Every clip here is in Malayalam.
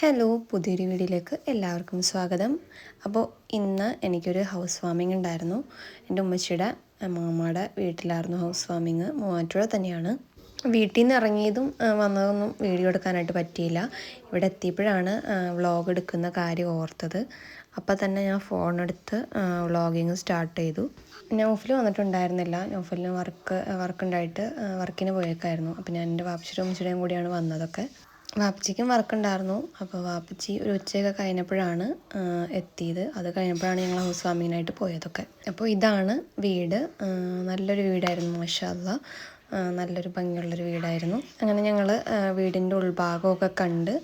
ഹലോ, പുതിയൊരു വീഡിയോയിലേക്ക് എല്ലാവർക്കും സ്വാഗതം. അപ്പോൾ ഇന്ന് എനിക്കൊരു ഹൗസ് വാമിംഗ് ഉണ്ടായിരുന്നു. എൻ്റെ ഉമ്മച്ചിയുടെ മാമയുടെ വീട്ടിലായിരുന്നു ഹൗസ് വാമിങ്. മൂവാറ്റുപുഴ തന്നെയാണ്. വീട്ടിൽ നിന്ന് ഇറങ്ങിയതും വന്നതൊന്നും വീഡിയോ എടുക്കാനായിട്ട് പറ്റിയില്ല. ഇവിടെ എത്തിയപ്പോഴാണ് വ്ളോഗ് എടുക്കുന്ന കാര്യം ഓർത്തത്. അപ്പോൾ തന്നെ ഞാൻ ഫോണെടുത്ത് വ്ളോഗിങ് സ്റ്റാർട്ട് ചെയ്തു. നൗഫൽ വന്നിട്ടുണ്ടായിരുന്നില്ല. നൗഫലിന് വർക്കുണ്ടായിട്ട് വർക്കിന് പോയേക്കായിരുന്നു. അപ്പോൾ ഞാൻ എൻ്റെ വാപ്പച്ചിയുടെ ഉമ്മച്ചിയുടെയും കൂടിയാണ് വന്നതൊക്കെ. വാപ്പച്ചിക്കും വർക്കുണ്ടായിരുന്നു. അപ്പോൾ വാപ്പച്ചി ഒരു ഉച്ചയൊക്കെ കഴിഞ്ഞപ്പോഴാണ് എത്തിയത്. അത് കഴിഞ്ഞപ്പോഴാണ് ഞങ്ങൾ ഹൗസ് വാമിങ്ങിനായിട്ട് പോയതൊക്കെ. അപ്പോൾ ഇതാണ് വീട്. നല്ലൊരു വീടായിരുന്നു, മാഷാ അല്ലാഹ്. നല്ലൊരു ഭംഗിയുള്ളൊരു വീടായിരുന്നു. അങ്ങനെ ഞങ്ങൾ വീടിൻ്റെ ഉൾഭാഗമൊക്കെ കണ്ട്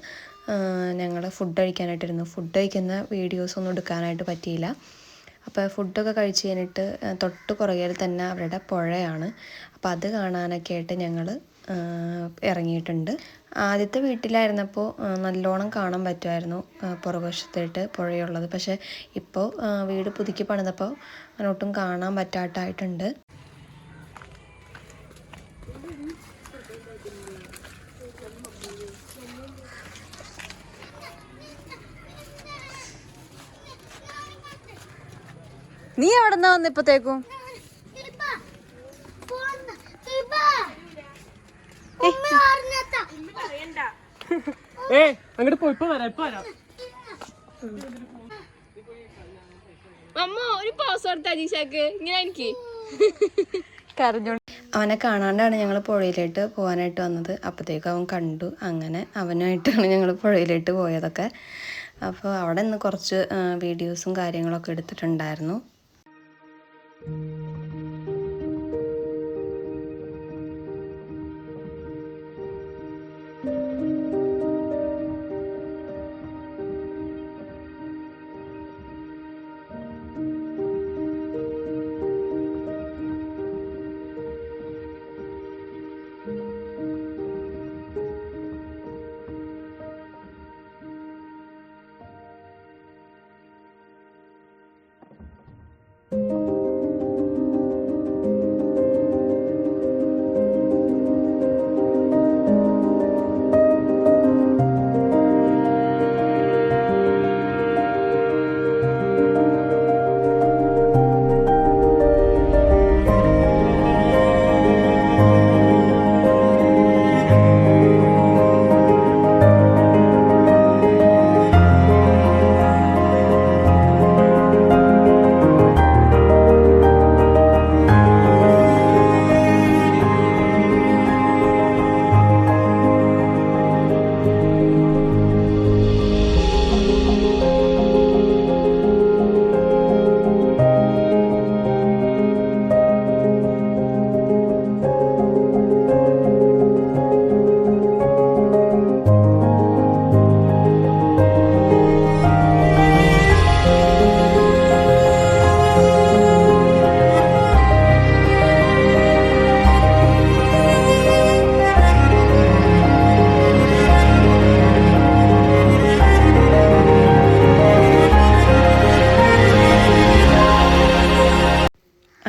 ഞങ്ങൾ ഫുഡ് കഴിക്കാനായിട്ടിരുന്നു. ഫുഡ് കഴിക്കുന്ന വീഡിയോസൊന്നും എടുക്കാനായിട്ട് പറ്റിയില്ല. അപ്പോൾ ഫുഡൊക്കെ കഴിച്ച് കഴിഞ്ഞിട്ട് തൊട്ട് പുറകിൽ തന്നെ അവരുടെ പുഴയാണ്. അപ്പോൾ അത് കാണാനൊക്കെ ആയിട്ട് ഞങ്ങൾ ഇറങ്ങിയിട്ടുണ്ട്. ആദ്യത്തെ വീട്ടിലായിരുന്നപ്പോൾ നല്ലോണം കാണാൻ പറ്റുമായിരുന്നു പുറകുവശത്തായിട്ട് പുഴയുള്ളത്. പക്ഷേ ഇപ്പോൾ വീട് പുതുക്കി പണിതപ്പോൾ അങ്ങോട്ടും കാണാൻ പറ്റാട്ടായിട്ടുണ്ട്. നീ എവിടെന്നാ വന്നിപ്പത്തേക്കും? അങ്ങോട്ട് പോയി ഇപ്പൊ വരാം. അമ്മ ഒരു പോസ് കൊടുത്ത അജീഷക്ക് ഇങ്ങനെ എനിക്ക് കരഞ്ഞോണ്ട്. അവനെ കാണാണ്ടാണ് ഞങ്ങൾ പുഴയിലോട്ട് പോകാനായിട്ട് വന്നത്. അപ്പോഴത്തേക്കും അവൻ കണ്ടു. അങ്ങനെ അവനുമായിട്ടാണ് ഞങ്ങൾ പുഴയിലോട്ട് പോയതൊക്കെ. അപ്പോൾ അവിടെ നിന്ന് കുറച്ച് വീഡിയോസും കാര്യങ്ങളൊക്കെ എടുത്തിട്ടുണ്ടായിരുന്നു.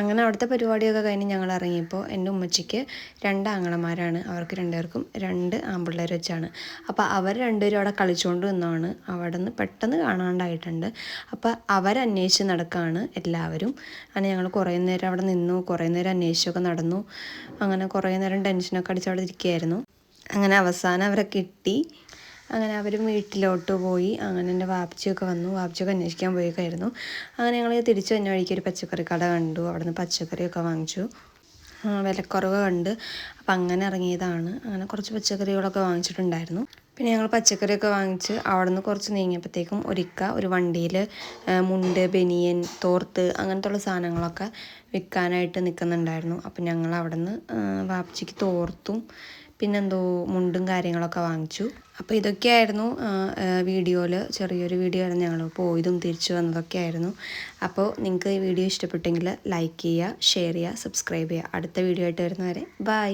അങ്ങനെ അവിടുത്തെ പരിപാടിയൊക്കെ കഴിഞ്ഞ് ഞങ്ങൾ ഇറങ്ങിയപ്പോൾ എൻ്റെ ഉമ്മച്ചിക്ക് 2 ആങ്ങളമാരാണ്. അവർക്ക് 2 പേർക്കും 2 ആൺപിള്ളേർ വെച്ചാണ്. അപ്പോൾ അവർ 2 പേരും അവിടെ കളിച്ചുകൊണ്ട് നിന്നാണ്. അവിടെ നിന്ന് പെട്ടെന്ന് കാണാണ്ടായിട്ടുണ്ട്. അപ്പോൾ അവരന്വേഷിച്ച് നടക്കുകയാണ് എല്ലാവരും. അങ്ങനെ ഞങ്ങൾ കുറേ നേരം അവിടെ നിന്നു. കുറേ നേരം അന്വേഷിച്ചൊക്കെ നടന്നു. അങ്ങനെ കുറേ നേരം ടെൻഷനൊക്കെ അടിച്ച് അവിടെ ഇരിക്കുകയായിരുന്നു. അങ്ങനെ അവസാനം അവരെ കിട്ടി. അങ്ങനെ അവരും വീട്ടിലോട്ട് പോയി. അങ്ങനെ എൻ്റെ വാപ്പച്ചിയൊക്കെ വന്നു. വാപ്പച്ചിയൊക്കെ അന്വേഷിക്കാൻ പോയേക്കായിരുന്നു. അങ്ങനെ ഞങ്ങൾ തിരിച്ചു വന്ന വഴിക്ക് ഒരു പച്ചക്കറി കട കണ്ടു. അവിടെ നിന്ന് പച്ചക്കറിയൊക്കെ വാങ്ങിച്ചു. വിലക്കുറവ് കണ്ട്. അപ്പം അങ്ങനെ ഇറങ്ങിയതാണ്. അങ്ങനെ കുറച്ച് പച്ചക്കറികളൊക്കെ വാങ്ങിച്ചിട്ടുണ്ടായിരുന്നു. പിന്നെ ഞങ്ങൾ പച്ചക്കറിയൊക്കെ വാങ്ങിച്ച് അവിടെ നിന്ന് കുറച്ച് നീങ്ങിയപ്പോഴത്തേക്കും ഒരു വണ്ടിയിൽ മുണ്ട്, ബനിയൻ, തോർത്ത് അങ്ങനത്തെ ഉള്ള സാധനങ്ങളൊക്കെ വിൽക്കാനായിട്ട് നിൽക്കുന്നുണ്ടായിരുന്നു. അപ്പം ഞങ്ങൾ അവിടെ നിന്ന് വാപ്പച്ചിക്ക് തോർത്തും പിന്നെന്തോ മുണ്ടും കാര്യങ്ങളൊക്കെ വാങ്ങിച്ചു. അപ്പോൾ ഇതൊക്കെയായിരുന്നു വീഡിയോയിൽ. ചെറിയൊരു വീഡിയോ ആയിരുന്നു. ഞങ്ങൾ പോയതും തിരിച്ചു വന്നതൊക്കെ ആയിരുന്നു. അപ്പോൾ നിങ്ങൾക്ക് ഈ വീഡിയോ ഇഷ്ടപ്പെട്ടെങ്കിൽ ലൈക്ക് ചെയ്യുക, ഷെയർ ചെയ്യുക, സബ്സ്ക്രൈബ് ചെയ്യുക. അടുത്ത വീഡിയോ ആയിട്ട് വരുന്നവരെ ബൈ.